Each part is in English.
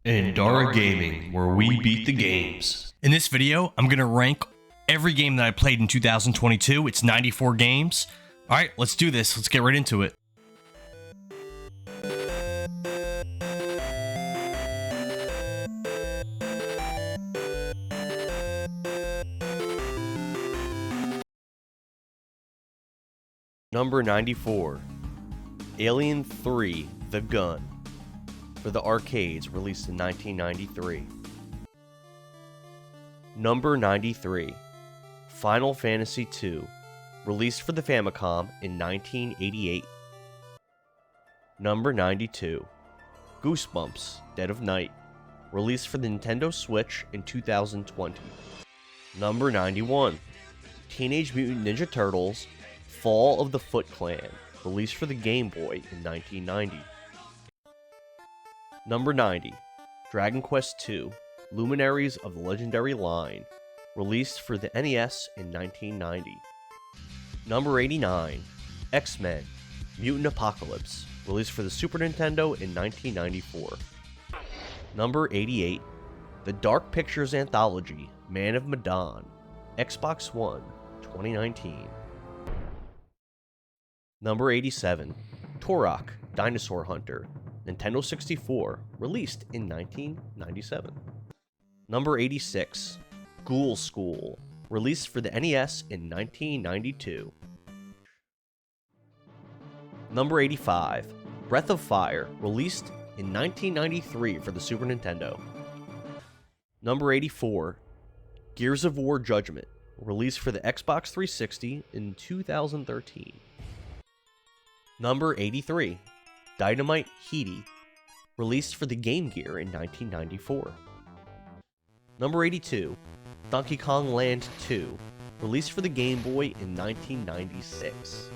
Endara Gaming, where we beat the games. In this video, I'm going to rank every game that I played in 2022. It's 94 games. Alright, let's do this. Let's get right into it. Number 94, Alien 3: The Gun, for the arcades, released in 1993. Number 93, Final Fantasy II, released for the Famicom in 1988. Number 92, Goosebumps: Dead of Night, released for the Nintendo Switch in 2020. Number 91, Teenage Mutant Ninja Turtles: Fall of the Foot Clan, released for the Game Boy in 1990. Number 90, Dragon Quest II: Luminaries of the Legendary Line, released for the NES in 1990. Number 89, X-Men: Mutant Apocalypse, released for the Super Nintendo in 1994. Number 88, The Dark Pictures Anthology: Man of Medan, Xbox One, 2019. Number 87, Turok: Dinosaur Hunter, Nintendo 64, released in 1997. Number 86, Ghoul School, released for the NES in 1992. Number 85, Breath of Fire, released in 1993 for the Super Nintendo. Number 84, Gears of War Judgment, released for the Xbox 360 in 2013. Number 83, Dynamite Heady, released for the Game Gear in 1994. Number 82, Donkey Kong Land 2, released for the Game Boy in 1996.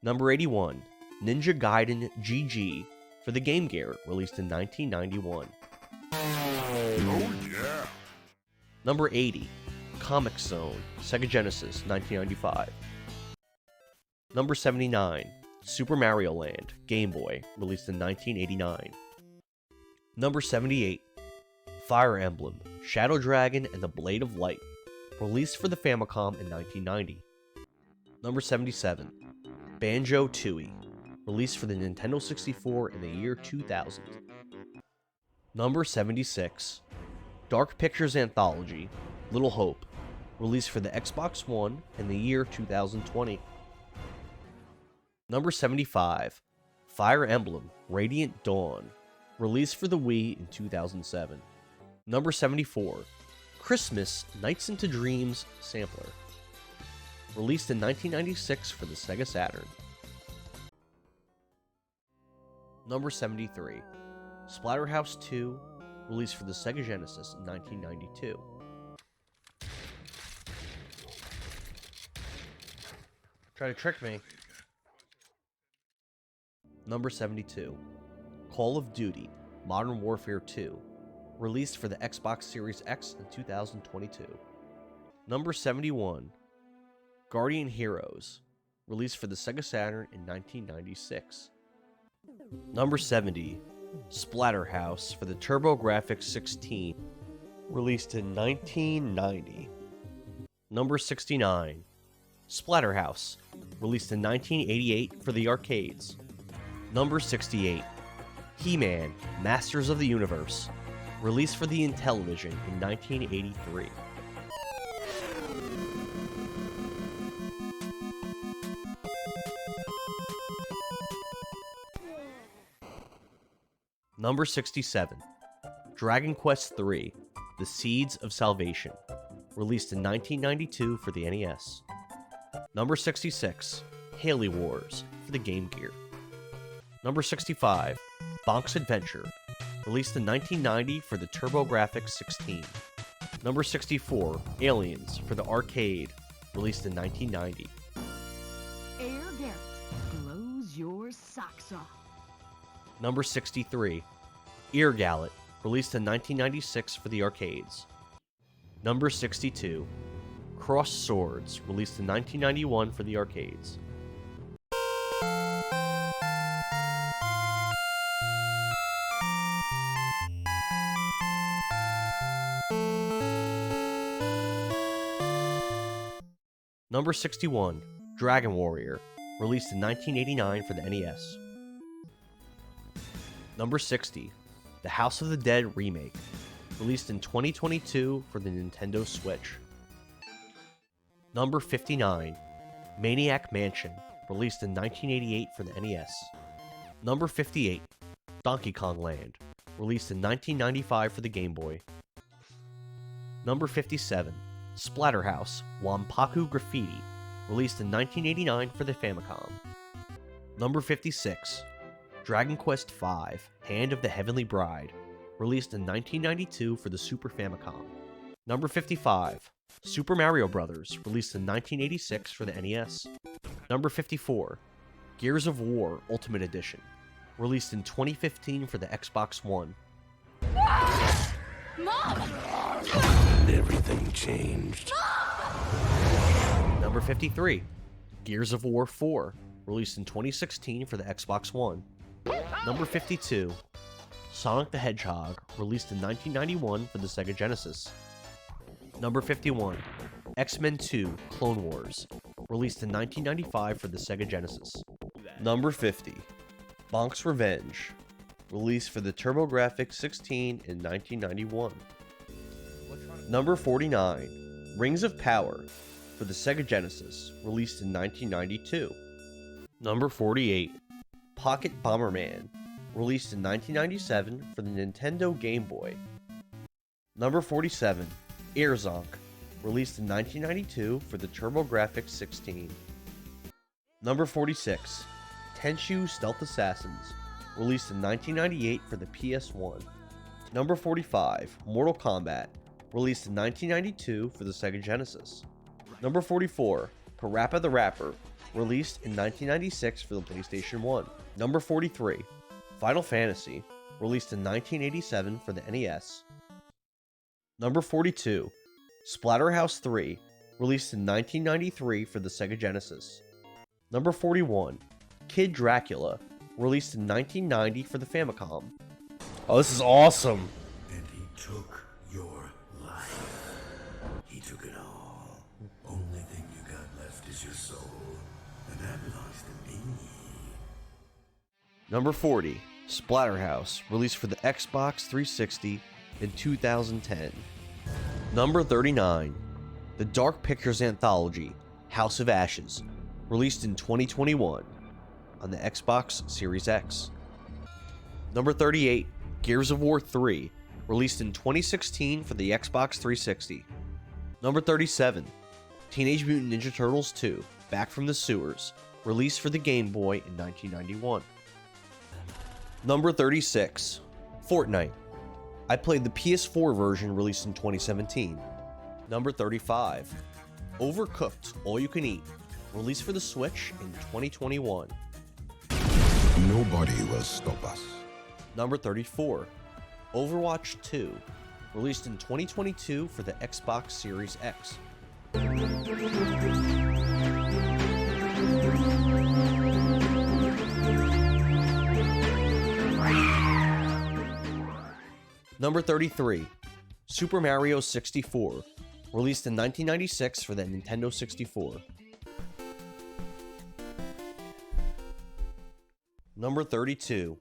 Number 81, Ninja Gaiden GG, for the Game Gear, released in 1991. Oh yeah! Number 80, Comic Zone, Sega Genesis, 1995. Number 79, Super Mario Land, Game Boy, released in 1989. Number 78, Fire Emblem, Shadow Dragon and the Blade of Light, released for the Famicom in 1990. Number 77, Banjo-Tooie, released for the Nintendo 64 in the year 2000. Number 76, Dark Pictures Anthology, Little Hope, released for the Xbox One in the year 2020. Number 75, Fire Emblem: Radiant Dawn, released for the Wii in 2007. Number 74, Christmas: Nights into Dreams Sampler, released in 1996 for the Sega Saturn. Number 73, Splatterhouse 2, released for the Sega Genesis in 1992. Try to trick me. Number 72, Call of Duty: Modern Warfare 2, released for the Xbox Series X in 2022. Number 71, Guardian Heroes, released for the Sega Saturn in 1996. Number 70, Splatterhouse for the TurboGrafx-16, released in 1990. Number 69, Splatterhouse, released in 1988 for the arcades. Number 68, He-Man: Masters of the Universe, released for the Intellivision in 1983. Number 67, Dragon Quest III: The Seeds of Salvation, released in 1992 for the NES. Number 66, Haley Wars, for the Game Gear. Number 65, Bonk's Adventure, released in 1990 for the TurboGrafx-16. Number 64, Aliens, for the arcade, released in 1990. Air Garrett blows your socks off. Number 63, Ear Gallet, released in 1996 for the arcades. Number 62, Cross Swords, released in 1991 for the arcades. Number 61, Dragon Warrior, released in 1989 for the NES. Number 60, The House of the Dead Remake, released in 2022 for the Nintendo Switch. Number 59, Maniac Mansion, released in 1988 for the NES. Number 58, Donkey Kong Land, released in 1995 for the Game Boy. Number 57, Splatterhouse Wampaku Graffiti, released in 1989 for the Famicom. Number 56, Dragon Quest V Hand of the Heavenly Bride, released in 1992 for the Super Famicom. Number 55, Super Mario Bros., released in 1986 for the NES. Number 54, Gears of War Ultimate Edition, released in 2015 for the Xbox One. Mom! Everything changed. Number 53, Gears of War 4, released in 2016 for the Xbox One. Number 52, Sonic the Hedgehog, released in 1991 for the Sega Genesis. Number 51, X-Men 2 Clone Wars, released in 1995 for the Sega Genesis. Number 50, Bonk's Revenge, released for the TurboGrafx-16 in 1991. Number 49, Rings of Power, for the Sega Genesis, released in 1992. Number 48, Pocket Bomberman, released in 1997 for the Nintendo Game Boy. Number 47, Airzonk, released in 1992 for the TurboGrafx-16. Number 46, Tenchu Stealth Assassins, released in 1998 for the PS1. Number 45, Mortal Kombat, released in 1992 for the Sega Genesis. Number 44, Parappa the Rapper, released in 1996 for the PlayStation 1. Number 43, Final Fantasy, released in 1987 for the NES. Number 42, Splatterhouse 3, released in 1993 for the Sega Genesis. Number 41, Kid Dracula, released in 1990 for the Famicom. Oh, this is awesome! And he took your life. He took it all. Only thing you got left is your soul. And that belongs to me. Number 40, Splatterhouse, released for the Xbox 360 in 2010. Number 39, The Dark Pictures Anthology, House of Ashes, released in 2021 on the Xbox Series X. Number 38, Gears of War 3, released in 2016 for the Xbox 360. Number 37, Teenage Mutant Ninja Turtles 2, Back from the Sewers, released for the Game Boy in 1991. Number 36, Fortnite. I played the PS4 version released in 2017. Number 35, Overcooked All You Can Eat, released for the Switch in 2021. Nobody will stop us. Number 34, Overwatch 2, released in 2022 for the Xbox Series X. Number 33, Super Mario 64, released in 1996 for the Nintendo 64. Number 32,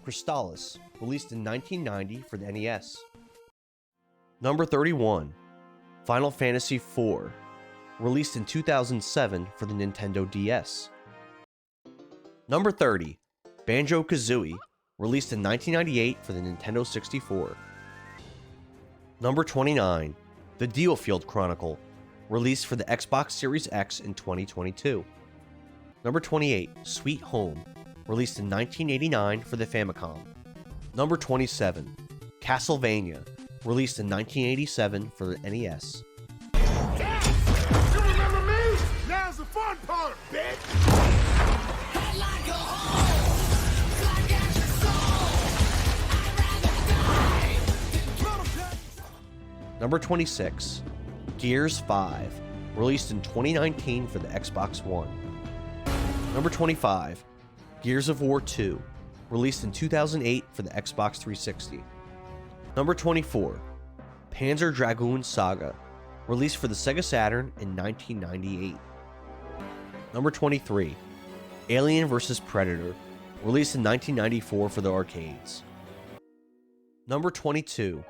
Crystalis, released in 1990 for the NES. Number 31, Final Fantasy IV, released in 2007 for the Nintendo DS. Number 30, Banjo-Kazooie, released in 1998 for the Nintendo 64. Number 29, The Dealfield Chronicle, released for the Xbox Series X in 2022. Number 28, Sweet Home, released in 1989 for the Famicom. Number 27, Castlevania, released in 1987 for the NES. You remember me? Now's the fun part, bitch! Number 26, Gears 5, released in 2019 for the Xbox One. Number 25, Gears of War 2, released in 2008 for the Xbox 360. Number 24, Panzer Dragoon Saga, released for the Sega Saturn in 1998. Number 23, Alien vs. Predator, released in 1994 for the arcades. Number 22,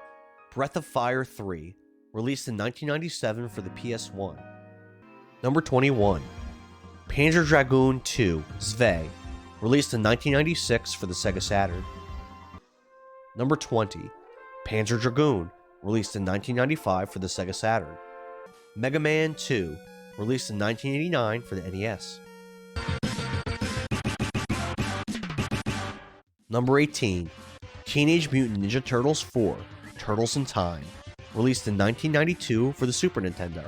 Breath of Fire 3, released in 1997 for the PS1. Number 21, Panzer Dragoon 2, Zwei, released in 1996 for the Sega Saturn. Number 20, Panzer Dragoon, released in 1995 for the Sega Saturn. Mega Man 2, released in 1989 for the NES. Number 18, Teenage Mutant Ninja Turtles 4, Turtles in Time, released in 1992 for the Super Nintendo.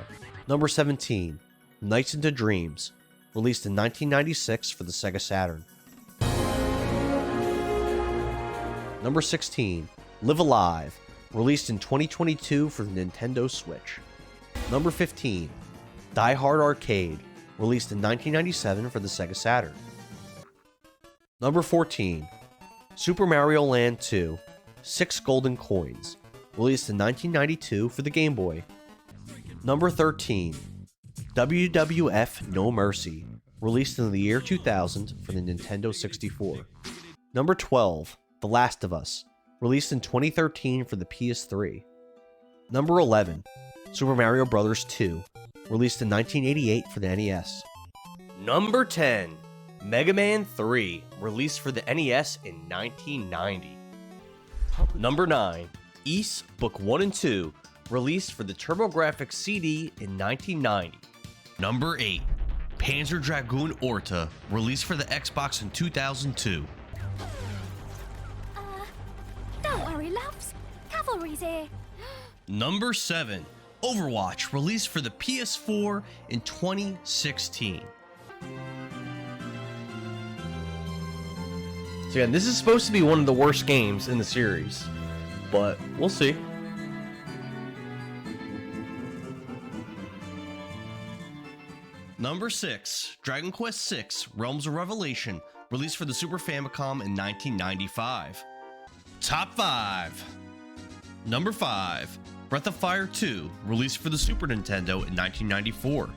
Number 17, Nights into Dreams, released in 1996 for the Sega Saturn. Number 16, Live Alive, released in 2022 for the Nintendo Switch. Number 15, Die Hard Arcade, released in 1997 for the Sega Saturn. Number 14, Super Mario Land 2, 6 Golden Coins, released in 1992 for the Game Boy. Number 13, WWF No Mercy, released in the year 2000 for the Nintendo 64. Number 12, The Last of Us, released in 2013 for the PS3. Number 11, Super Mario Bros. 2, released in 1988 for the NES. Number 10, Mega Man 3, released for the NES in 1990. Number 9, Ys Book 1 and 2, released for the TurboGrafx CD in 1990. Number 8, Panzer Dragoon Orta, released for the Xbox in 2002. Don't worry, loves. Cavalry's here. Number 7, Overwatch, released for the PS4 in 2016. So again, this is supposed to be one of the worst games in the series, but we'll see. Number 6, Dragon Quest VI, Realms of Revelation, released for the Super Famicom in 1995. Top 5. Number 5, Breath of Fire 2, released for the Super Nintendo in 1994.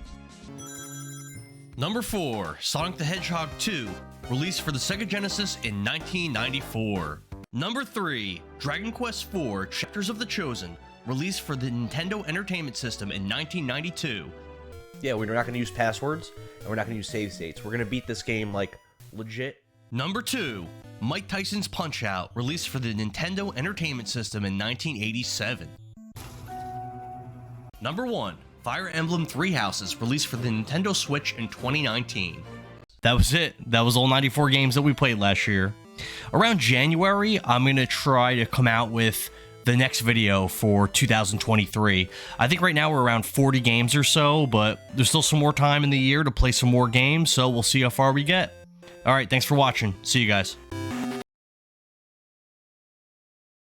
Number 4, Sonic the Hedgehog 2, released for the Sega Genesis in 1994. Number 3, Dragon Quest IV, Chapters of the Chosen, released for the Nintendo Entertainment System in 1992. Yeah, we're not going to use passwords, and we're not going to use save states. We're going to beat this game, like, legit. Number 2, Mike Tyson's Punch-Out!, released for the Nintendo Entertainment System in 1987. Number 1, Fire Emblem Three Houses, released for the Nintendo Switch in 2019. That was it. That was all 94 games that we played last year. Around January, I'm going to try to come out with the next video for 2023. I think right now we're around 40 games or so, but there's still some more time in the year to play some more games, so we'll see how far we get. All right, thanks for watching. See you guys.